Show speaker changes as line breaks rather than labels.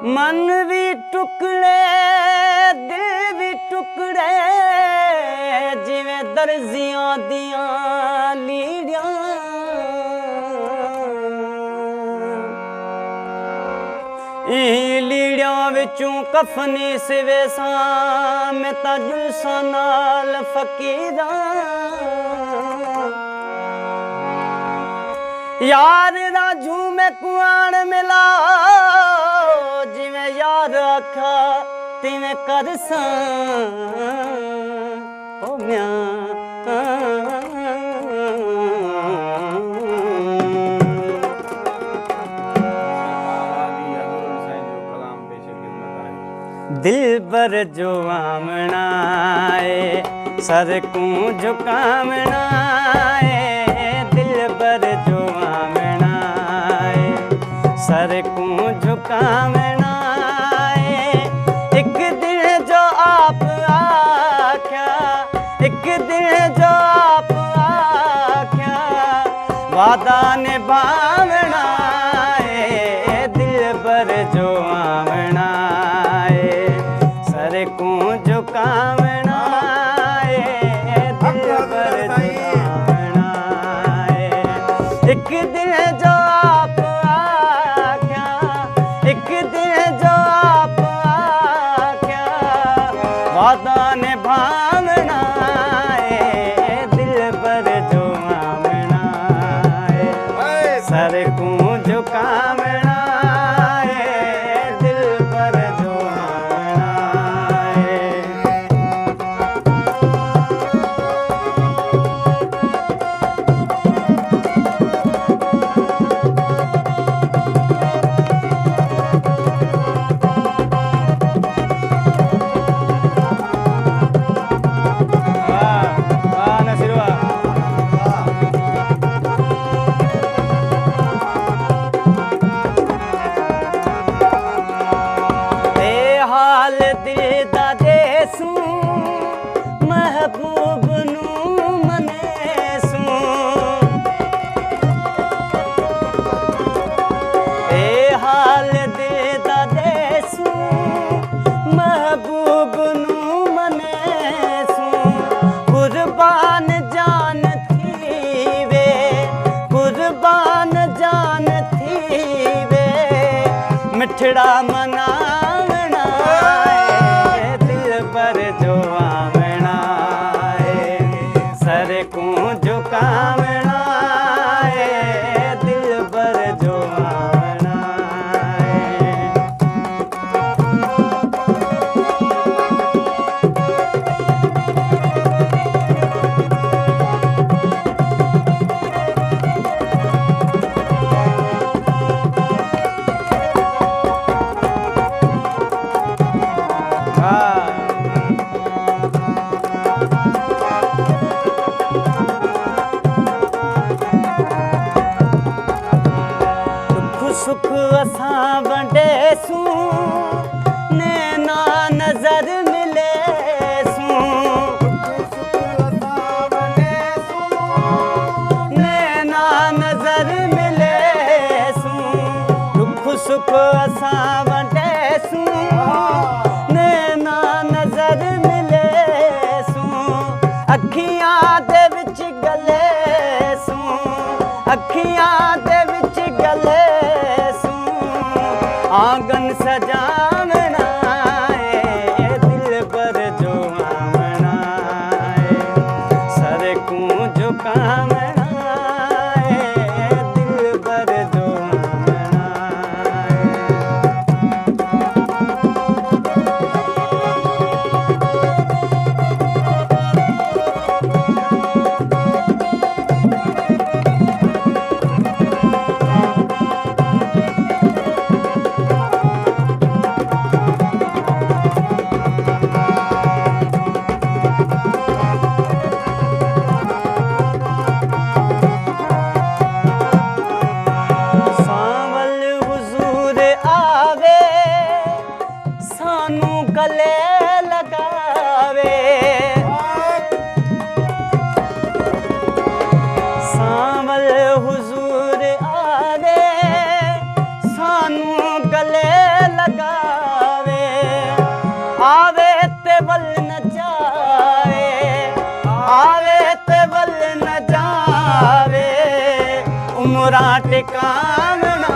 मन भी टुकड़े दिल भी टुकड़े जिवें दर्जियां दियां लीड़ियां लीड़ियां विचों कफनी सिवे सां मैं तां जुलसां नाल फकीरां यार दा झूमे कुआन मिला जिवें यार आखा तिवें करसां ओ म्या दिल पर जो आमना है सर को झुकावना है दिल पर जो आमना है सर को झुकावना है एक दिन जो आप आख्या एक दिन जो आप आख्या वादा निभावना है दिल पर जो आमना को झुकावना है दिल पर झुकावना है एक दिन जो आप आख्या एक दिन जो आप आख्या वादा निभावना है दिल पर जो आमना है सर को झुकावना महबूब नू मनेसूं ए हाल दे देसूं महबूब नू मनेसूं कुर्बान जान थी वे कुर्बान जान थी वे मिठड़ा मनावना है दिल पर जो आमना है सर को झुकावना है दिल पर जो आमना है सुख असां वंडेसूं नैना नजर मिलेसूं नैना नजर मिलेसूं दुख सुख असां वंडेसूं नैना नजर मिलेसूं अखियां दे विच गलेसूं अखियां दे विच गले आंगन सजावना है दिल पर जो आमना है सर को झुकावना है दिल पर जो आमना उमरा टिकावना